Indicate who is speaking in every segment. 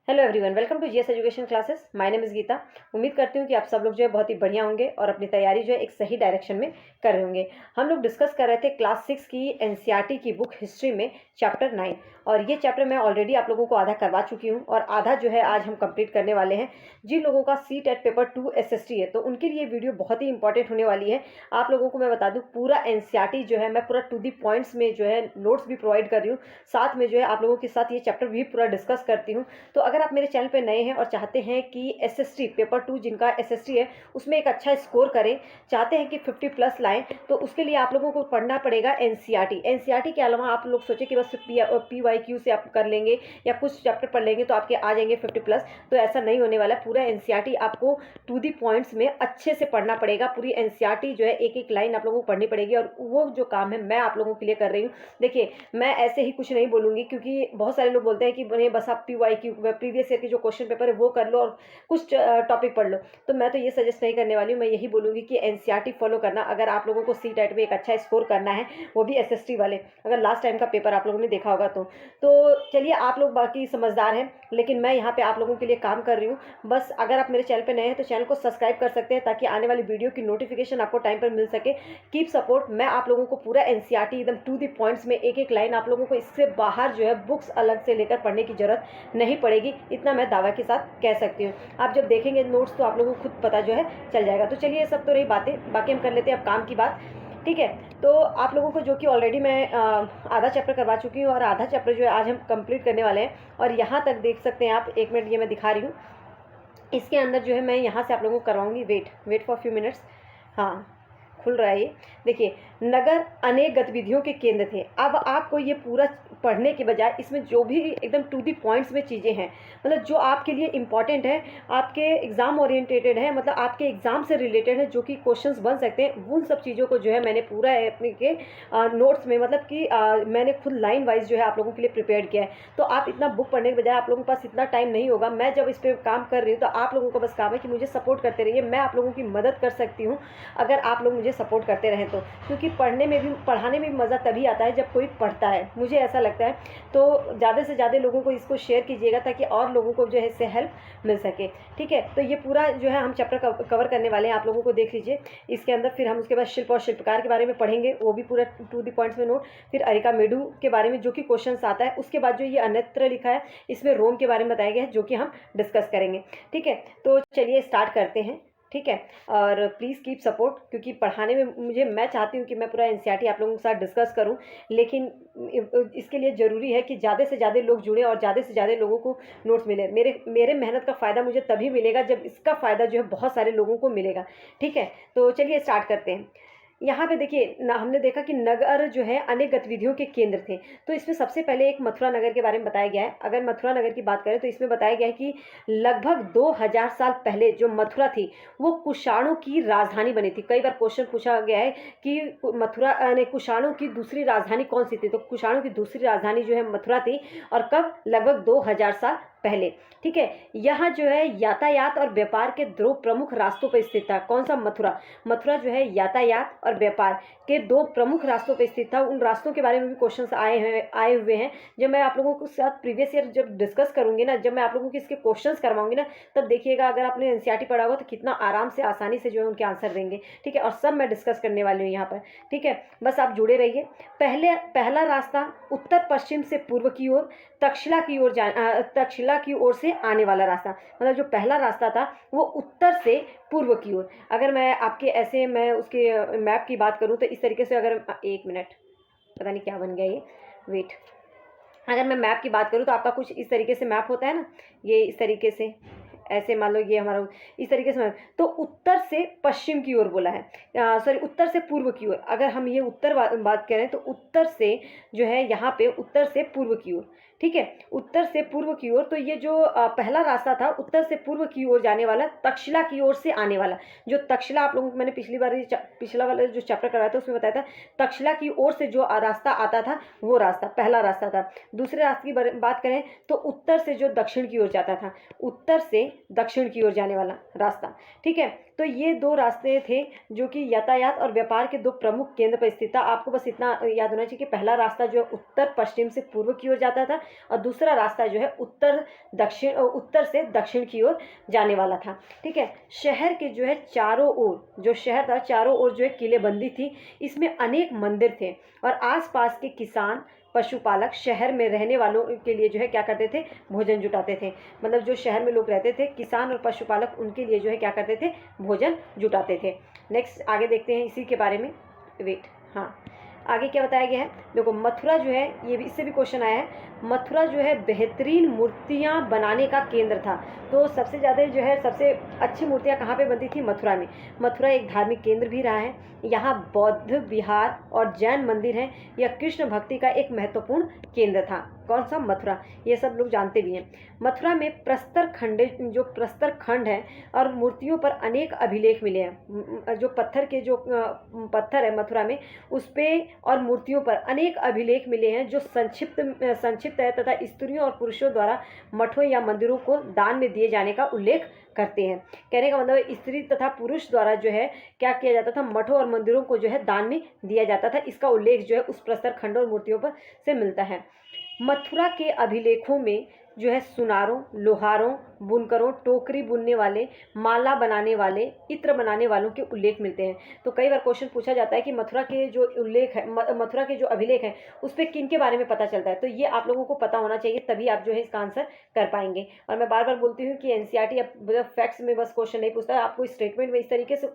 Speaker 1: Hello everyone, welcome to GS education classes. My name is Geeta. उम्मीद करती हूँ कि आप सब लोग जो है बहुत ही बढ़िया होंगे और अपनी तैयारी जो है एक सही डायरेक्शन में कर रहे होंगे। हम लोग डिस्कस कर रहे थे क्लास 6 की एनसीईआरटी की बुक हिस्ट्री में चैप्टर 9, और ये चैप्टर मैं ऑलरेडी आप लोगों को आधा करवा चुकी हूँ और आधा जो है आज हम कंप्लीट करने वाले हैं। जिन लोगों का सीटेट पेपर 2 एसएसटी है तो उनके लिए वीडियो बहुत ही इंपॉर्टेंट होने वाली है। आप लोगों को मैं बता दूँ, पूरा एनसीईआरटी जो है मैं पूरा टू दी पॉइंट्स में जो है नोट्स भी प्रोवाइड कर रही हूँ, साथ में जो है आप लोगों के साथ ये चैप्टर भी पूरा डिस्कस करती हूँ। तो अगर आप मेरे चैनल पे नए हैं और चाहते हैं कि एसएसटी पेपर 2 जिनका एसएसटी है उसमें एक अच्छा स्कोर करें, चाहते हैं कि 50 प्लस लाएं, तो उसके लिए आप लोगों को पढ़ना पड़ेगा एनसीईआरटी। एनसीईआरटी के अलावा आप लोग सोचे कि बस पीवाईक्यू से आप कर लेंगे या कुछ चैप्टर पढ़ लेंगे तो आपके आ जाएंगे 50 प्लस, तो ऐसा नहीं होने वाला। पूरा एनसीईआरटी आपको टू दी पॉइंट्स में अच्छे से पढ़ना पड़ेगा। पूरी एनसीईआरटी जो है एक एक लाइन आप लोगों को पढ़नी पड़ेगी, और वो जो काम है मैं आप लोगों के लिए कर रही हूँ। देखिए, मैं ऐसे ही कुछ नहीं बोलूँगी, क्योंकि बहुत सारे लोग बोलते हैं कि बस आप पीवाईक्यू प्रीवियस ईयर की जो क्वेश्चन पेपर है वो कर लो और कुछ टॉपिक पढ़ लो, तो मैं तो ये सजेस्ट नहीं करने वाली हूँ। मैं यही बोलूँगी कि एनसीईआरटी फॉलो करना, अगर आप लोगों को सीटेट में एक अच्छा स्कोर करना है, वो भी एसएसटी वाले, अगर लास्ट टाइम का पेपर आप लोगों ने देखा होगा तो चलिए, आप लोग बाकी समझदार हैं, लेकिन मैं यहाँ पे आप लोगों के लिए काम कर रही हूँ। बस अगर आप मेरे चैनल पे नए हैं तो चैनल को सब्सक्राइब कर सकते हैं, ताकि आने वाली वीडियो की नोटिफिकेशन आपको टाइम पर मिल सके। Keep support. मैं आप लोगों को पूरा एनसीईआरटी एकदम टू दी पॉइंट्स में एक एक लाइन, आप लोगों को इससे बाहर जो है बुक्स अलग से लेकर पढ़ने की जरूरत नहीं पड़ेगी, इतना मैं दावा के साथ कह सकती हूँ। आप जब देखेंगे नोट्स तो आप लोगों को खुद पता जो है चल जाएगा। तो चलिए, ये सब तो रही बातें, बाकी हम कर लेते हैं अब काम की बात। ठीक है, तो आप लोगों को जो कि ऑलरेडी मैं आधा चैप्टर करवा चुकी हूँ और आधा चैप्टर जो है आज हम कंप्लीट करने वाले हैं। और यहाँ तक देख सकते हैं आप, एक मिनट ये मैं दिखा रही हूँ, इसके अंदर जो है मैं यहाँ से आप लोगों को करवाऊँगी। Wait for few minutes. हाँ, खुल रहा है ये। देखिए, नगर अनेक गतिविधियों के केंद्र थे। अब आपको ये पूरा पढ़ने के बजाय इसमें जो भी एकदम टू दी पॉइंट्स में चीज़ें हैं, मतलब जो आपके लिए इंपॉर्टेंट है, आपके एग्ज़ाम ओरिएंटेटेड है, मतलब आपके एग्ज़ाम से रिलेटेड है, जो कि क्वेश्चंस बन सकते हैं, उन सब चीज़ों को जो है मैंने पूरा अपने के नोट्स में, मतलब कि मैंने खुद लाइन वाइज जो है आप लोगों के लिए प्रिपेयर किया है। तो आप इतना बुक पढ़ने के बजाय आप लोगों के पास इतना टाइम नहीं होगा। मैं जब इस पर काम कर रही हूँ तो आप लोगों को बस काम है कि मुझे सपोर्ट करते रहिए। मैं आप लोगों की मदद कर सकती हूँ अगर आप लोग मुझे सपोर्ट करते रहें तो, क्योंकि पढ़ने में भी, पढ़ाने में भी मज़ा तभी आता है जब कोई पढ़ता है, मुझे ऐसा लगता है। तो ज़्यादा से ज़्यादा लोगों को इसको शेयर कीजिएगा, ताकि और लोगों को जो है इससे हेल्प मिल सके। ठीक है, तो ये पूरा जो है हम चैप्टर कवर करने वाले हैं, आप लोगों को देख लीजिए इसके अंदर। फिर हम उसके बाद शिल्प और शिल्पकार के बारे में पढ़ेंगे, वो भी पूरा टू दी पॉइंट्स में नोट। फिर अरिका मेडू के बारे में जो कि क्वेश्चन आता है। उसके बाद जो ये अन्यत्र लिखा है, इसमें रोम के बारे में बताया गया है, जो कि हम डिस्कस करेंगे। ठीक है, तो चलिए स्टार्ट करते हैं। ठीक है, और प्लीज़ कीप सपोर्ट, क्योंकि पढ़ाने में मैं चाहती हूँ कि मैं पूरा एनसीईआरटी आप लोगों के साथ डिस्कस करूँ, लेकिन इसके लिए ज़रूरी है कि ज़्यादा से ज़्यादा लोग जुड़े और ज़्यादा से ज़्यादा लोगों को नोट्स मिले। मेरे मेहनत का फ़ायदा मुझे तभी मिलेगा जब इसका फ़ायदा जो है बहुत सारे लोगों को मिलेगा। ठीक है, तो चलिए स्टार्ट करते हैं। यहाँ पे देखिए ना, हमने देखा कि नगर जो है अनेक गतिविधियों के केंद्र थे। तो इसमें सबसे पहले एक मथुरा नगर के बारे में बताया गया है। अगर मथुरा नगर की बात करें तो इसमें बताया गया है कि लगभग 2000 साल पहले जो मथुरा थी वो कुषाणों की राजधानी बनी थी। कई बार क्वेश्चन पूछा गया है कि मथुरा ने कुषाणों की दूसरी राजधानी कौन सी थी, तो कुषाणों की दूसरी राजधानी जो है मथुरा थी, और कब? लगभग 2000 साल पहले। ठीक है, यहाँ जो है यातायात और व्यापार के दो प्रमुख रास्तों पर स्थित था। कौन सा? मथुरा जो है यातायात और व्यापार के दो प्रमुख रास्तों पर स्थित था। उन रास्तों के बारे में भी क्वेश्चंस आए हुए हैं। जब मैं आप लोगों के साथ प्रीवियस ईयर जब डिस्कस करूंगी ना, जब मैं आप लोगों के इसके क्वेश्चंस करवाऊंगी ना, तब देखिएगा, अगर आपने एनसीईआरटी पढ़ा होगा तो कितना आराम से, आसानी से जो है उनके आंसर देंगे। ठीक है, और सब मैं डिस्कस करने वाली हूँ यहाँ पर। ठीक है, बस आप जुड़े रहिए। पहला रास्ता उत्तर पश्चिम से पूर्व की ओर, तक्षशिला की ओर से आने वाला रास्ता, मतलब जो पहला रास्ता था वो उत्तर से पूर्व की ओर। अगर मैं आपके ऐसे मैं उसके मैप की बात करूं तो इस तरीके से, अगर एक मिनट, पता नहीं क्या बन गया ये, वेट, अगर मैं मैप की बात करूं तो आपका कुछ इस तरीके से मैप होता है ना, ये इस तरीके से, ऐसे मान लो ये हमारा इस तरीके से, तो उत्तर से पश्चिम की ओर बोला है, सॉरी उत्तर से पूर्व की ओर। अगर हम ये उत्तर बात करें तो उत्तर से जो है यहाँ पे उत्तर से पूर्व की ओर। ठीक है, उत्तर से पूर्व की ओर। तो ये जो पहला रास्ता था उत्तर से पूर्व की ओर जाने वाला, तक्षशिला की ओर से आने वाला। जो तक्षशिला आप लोगों को मैंने पिछला वाला जो चैप्टर कराया था उसमें बताया था, तक्षशिला की ओर से जो रास्ता आता था वो रास्ता पहला रास्ता था। दूसरे रास्ते की बात करें तो उत्तर से जो दक्षिण की ओर जाता था, उत्तर से दक्षिण की ओर जाने वाला रास्ता। ठीक है, तो ये दो रास्ते थे जो कि यातायात और व्यापार के दो प्रमुख केंद्र पर स्थित था। आपको बस इतना याद होना चाहिए कि पहला रास्ता जो है उत्तर पश्चिम से पूर्व की ओर जाता था और दूसरा रास्ता जो है उत्तर से दक्षिण की ओर जाने वाला था। ठीक है, शहर के जो है चारों ओर, जो शहर था चारों ओर जो है किलेबंदी थी, इसमें अनेक मंदिर थे और आसपास के किसान पशुपालक शहर में रहने वालों के लिए जो है क्या करते थे, भोजन जुटाते थे। मतलब जो शहर में लोग रहते थे, किसान और पशुपालक, उनके लिए जो है क्या करते थे, भोजन जुटाते थे। नेक्स्ट आगे देखते हैं इसी के बारे में। वेट, हाँ, आगे क्या बताया गया है, देखो मथुरा जो है, ये भी इससे भी क्वेश्चन आया है, मथुरा जो है बेहतरीन मूर्तियाँ बनाने का केंद्र था। तो सबसे ज़्यादा जो है सबसे अच्छी मूर्तियाँ कहाँ पे बनती थी, मथुरा में। मथुरा एक धार्मिक केंद्र भी रहा है, यहाँ बौद्ध विहार और जैन मंदिर हैं। यह कृष्ण भक्ति का एक महत्वपूर्ण केंद्र था। कौन सा, मथुरा, ये सब लोग जानते भी हैं। मथुरा में प्रस्तर खंड है और मूर्तियों पर अनेक अभिलेख मिले हैं। जो पत्थर के जो पत्थर है मथुरा में, उस पर और मूर्तियों पर अनेक अभिलेख मिले हैं जो संक्षिप्त है तथा स्त्रियों और पुरुषों द्वारा मठों या मंदिरों को दान में दिए जाने का उल्लेख करते हैं। कहने का मतलब है स्त्री तथा पुरुष द्वारा जो है क्या किया जाता था, मठों और मंदिरों को जो है दान में दिया जाता था। इसका उल्लेख जो है उस प्रस्तर खंड और मूर्तियों पर से मिलता है। मथुरा के अभिलेखों में जो है सुनारों, लोहारों, बुनकरों, टोकरी बुनने वाले, माला बनाने वाले, इत्र बनाने वालों के उल्लेख मिलते हैं। तो कई बार क्वेश्चन पूछा जाता है कि मथुरा के जो उल्लेख है, मथुरा के जो अभिलेख हैं उस पर किन के बारे में पता चलता है। तो ये आप लोगों को पता होना चाहिए, तभी आप जो है इसका आंसर कर पाएंगे। और मैं बार बार बोलती हूँ कि एनसीईआरटी या फैक्ट्स में बस क्वेश्चन नहीं पूछता है, आपको स्टेटमेंट में इस तरीके से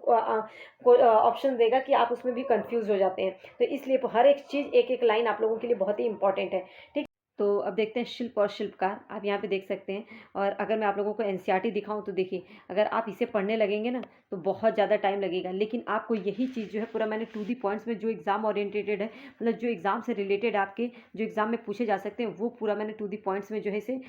Speaker 1: ऑप्शन देगा कि आप उसमें भी कन्फ्यूज हो जाते हैं। तो इसलिए हर एक चीज़, एक एक लाइन आप लोगों के लिए बहुत ही इंपॉर्टेंट है। ठीक, तो अब देखते हैं शिल्प और शिल्पकार। आप यहाँ पे देख सकते हैं। और अगर मैं आप लोगों को एनसीईआरटी दिखाऊं तो देखिए, अगर आप इसे पढ़ने लगेंगे ना तो बहुत ज़्यादा टाइम लगेगा, लेकिन आपको यही चीज़ जो है पूरा मैंने टू दी पॉइंट्स में जो एग्ज़ाम ओरिएंटेटेड है, मतलब जो एग्ज़ाम से रिलेटेड आपके जो एग्ज़ाम में पूछे जा सकते हैं, वो पूरा मैंने टू दी पॉइंट्स में जो है इसे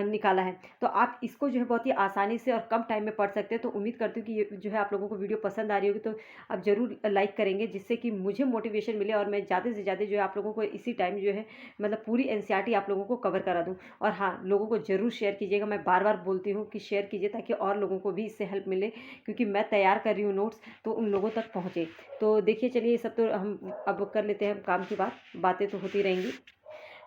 Speaker 1: निकाला है। तो आप इसको जो है बहुत ही आसानी से और कम टाइम में पढ़ सकते हैं। तो उम्मीद करती हूँ कि ये जो है आप लोगों को वीडियो पसंद आ रही होगी, तो आप ज़रूर लाइक करेंगे, जिससे कि मुझे मोटिवेशन मिले और मैं ज़्यादा से ज़्यादा जो है आप लोगों को इसी टाइम जो है मतलब पूरी एनसीईआरटी आप लोगों को कवर करा दूं। और हाँ, लोगों को ज़रूर शेयर कीजिएगा। मैं बार बार बोलती हूँ कि शेयर कीजिए ताकि और लोगों को भी इससे हेल्प मिले, क्योंकि मैं तैयार कर रही हूँ नोट्स, तो उन लोगों तक पहुँचे। तो देखिए, चलिए ये सब तो हम अब कर लेते हैं काम की बातें तो होती रहेंगी।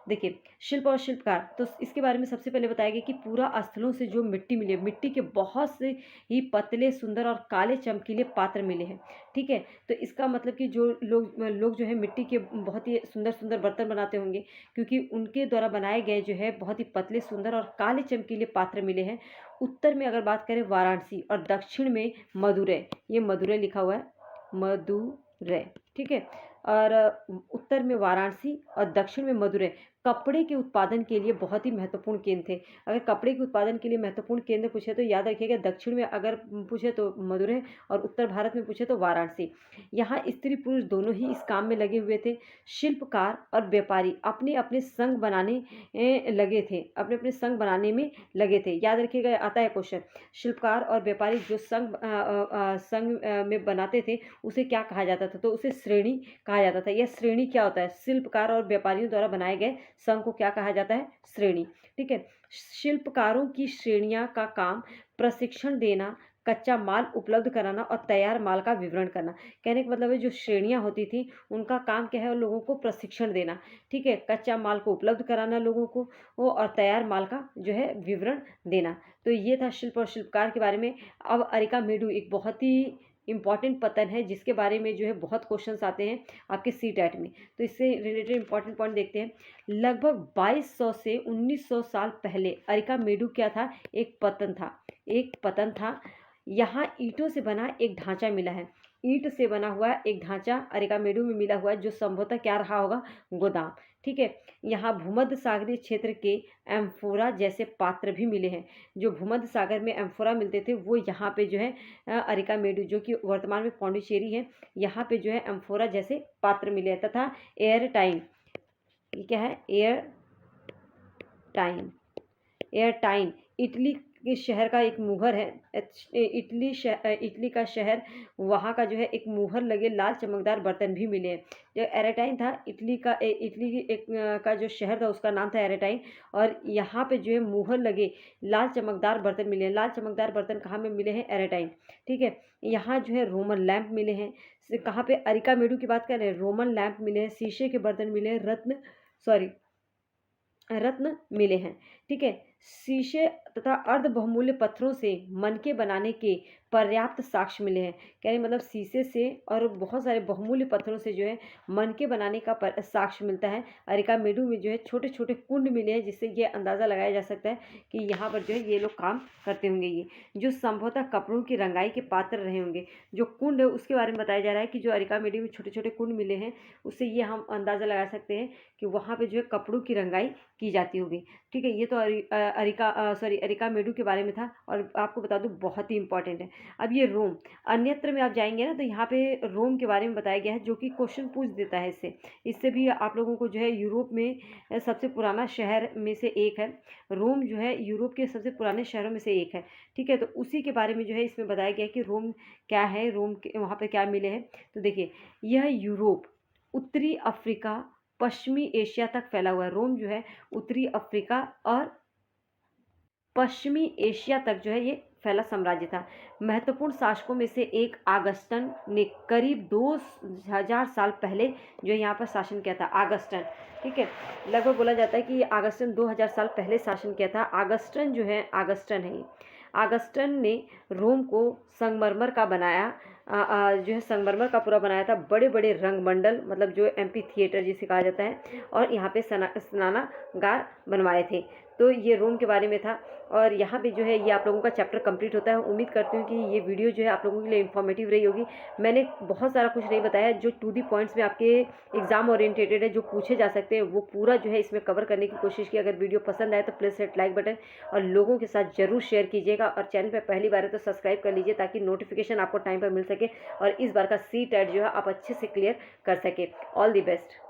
Speaker 1: देखिए, शिल्प और शिल्पकार, तो इसके बारे में सबसे पहले बताया गया कि पूरा स्थलों से जो मिट्टी मिली है, मिट्टी के बहुत से ही पतले, सुंदर और काले चमकीले पात्र मिले हैं। ठीक है, तो इसका मतलब कि जो लोग जो है मिट्टी के बहुत ही सुंदर सुंदर बर्तन बनाते होंगे, क्योंकि उनके द्वारा बनाए गए जो है बहुत ही पतले, सुंदर और काले चमकीले पात्र मिले हैं। उत्तर में अगर बात करें वाराणसी और दक्षिण में मदुरै, ये मदुरै लिखा हुआ है, मदुरै। ठीक है, और उत्तर में वाराणसी और दक्षिण में मदुरै कपड़े के उत्पादन के लिए बहुत ही महत्वपूर्ण केंद्र थे। अगर कपड़े के उत्पादन के लिए महत्वपूर्ण केंद्र पूछे तो याद रखिएगा, दक्षिण में अगर पूछे तो मदुरै और उत्तर भारत में पूछे तो वाराणसी। यहाँ स्त्री पुरुष दोनों ही इस काम में लगे हुए थे। शिल्पकार और व्यापारी अपने अपने संग बनाने लगे थे, अपने अपने संग बनाने में लगे थे। याद रखिएगा, आता है क्वेश्चन, शिल्पकार और व्यापारी जो संग में बनाते थे उसे क्या कहा जाता था, तो उसे श्रेणी कहा जाता था। यह श्रेणी क्या होता है, शिल्पकार और व्यापारियों द्वारा बनाए गए संघ को क्या कहा जाता है, श्रेणी। ठीक है, शिल्पकारों की श्रेणियां का काम प्रशिक्षण देना, कच्चा माल उपलब्ध कराना और तैयार माल का विवरण करना। कहने का मतलब है जो श्रेणियां होती थी उनका काम क्या है, और लोगों को प्रशिक्षण देना। ठीक है, कच्चा माल को उपलब्ध कराना लोगों को, वो और तैयार माल का जो है विवरण देना। तो ये था शिल्प और शिल्पकार के बारे में। अब अरिकामेडु एक बहुत ही इंपॉर्टेंट पतन है, जिसके बारे में जो है बहुत क्वेश्चंस आते हैं आपके सीटेट में। तो इससे रिलेटेड इंपॉर्टेंट पॉइंट देखते हैं। लगभग 2200 से 1900 साल पहले अरिकामेडु क्या था, एक पतन था। यहाँ ईंटों से बना एक ढांचा मिला है, ईंट से बना हुआ एक ढांचा अरिकामेडु में मिला हुआ है, जो संभवतः क्या रहा होगा, गोदाम। ठीक है, यहाँ भूमध्य सागरीय क्षेत्र के एम्फोरा जैसे पात्र भी मिले हैं। जो भूमध्य सागर में एम्फोरा मिलते थे वो यहाँ पे जो है अरिकामेडु, जो कि वर्तमान में पौंडीचेरी है, यहाँ पे जो है एम्फोरा जैसे पात्र मिले हैं। तथा एयर टाइम, ये क्या है, एयर टाइम इटली के शहर का एक मुहर है, इटली का शहर, वहाँ का जो है एक मुहर लगे लाल चमकदार बर्तन भी मिले हैं। जो एरेटाइन था, इटली की एक का जो शहर था उसका नाम था एरेटाइन, और यहाँ पे जो है मुहर लगे लाल चमकदार बर्तन मिले हैं। लाल चमकदार बर्तन कहाँ में मिले हैं? एरेटाइन। ठीक है, यहाँ जो है रोमन लैंप मिले हैं। कहाँ पे? अरिकामेडू की बात कर रहे हैं, रोमन लैंप मिले हैं, शीशे के बर्तन मिले हैं, रत्न मिले हैं। ठीक है, शीशे तथा अर्ध बहुमूल्य पत्थरों से मनके बनाने के पर्याप्त साक्ष्य मिले हैं। कह रहे मतलब शीशे से और बहुत सारे बहुमूल्य पत्थरों से जो है मनके बनाने का साक्ष्य मिलता है। अरिकामेडू में जो है छोटे छोटे कुंड मिले हैं, जिससे ये अंदाज़ा लगाया जा सकता है कि यहाँ पर जो है ये लोग काम करते होंगे। ये जो संभवतः कपड़ों की रंगाई के पात्र रहे होंगे। जो कुंड है उसके बारे में बताया जा रहा है कि जो अरिकामेडू में छोटे छोटे कुंड मिले हैं, उससे ये हम अंदाज़ा लगा सकते हैं कि वहाँ पर जो है कपड़ों की रंगाई की जाती होगी। ठीक है, ये तो अरिकामेडू के बारे में था, और आपको बता दूं बहुत ही इंपॉर्टेंट है। अब ये रोम, अन्यत्र में आप जाएंगे ना तो यहाँ पे रोम के बारे में बताया गया है, जो कि क्वेश्चन पूछ देता है इससे भी आप लोगों को जो है यूरोप में सबसे पुराना शहर में से एक है। रोम जो है यूरोप के सबसे पुराने शहरों में से एक है। ठीक है, तो उसी के बारे में जो है इसमें बताया गया है कि रोम क्या है, रोम के वहाँ पर क्या मिले हैं। तो देखिए, यह यूरोप, उत्तरी अफ्रीका, पश्चिमी एशिया तक फैला हुआ है। रोम जो है उत्तरी अफ्रीका और पश्चिमी एशिया तक जो है ये फैला साम्राज्य था। महत्वपूर्ण शासकों में से एक आगस्टन ने करीब 2000 साल पहले जो यहाँ पर शासन किया था। आगस्टन, ठीक है, लगभग बोला जाता है कि ये आगस्टन 2000 साल पहले शासन किया था। आगस्टन जो है, आगस्टन ने रोम को संगमरमर का बनाया, जो है संगमरमर का पूरा बनाया था। बड़े बड़े रंगमंडल, मतलब जो एम्पी थिएटर जिसे कहा जाता है, और यहाँ पे स्नानागार बनवाए थे। तो ये रोम के बारे में था, और यहाँ पे जो है ये आप लोगों का चैप्टर कंप्लीट होता है। उम्मीद करती हूँ कि ये वीडियो जो है आप लोगों के लिए इन्फॉर्मेटिव रही होगी। मैंने बहुत सारा कुछ नहीं बताया, जो टू दी पॉइंट्स में आपके एग्जाम ओरिएंटेटेड है, जो पूछे जा सकते हैं, वो पूरा जो है इसमें कवर करने की कोशिश की। अगर वीडियो पसंद आए तो प्लीज़ हिट लाइक बटन, और लोगों के साथ जरूर शेयर कीजिएगा, और चैनल पर पहली बार है तो सब्सक्राइब कर लीजिए, ताकि नोटिफिकेशन आपको टाइम पर मिल सके और इस बार का सी टेट जो है आप अच्छे से क्लियर कर सके। All the best.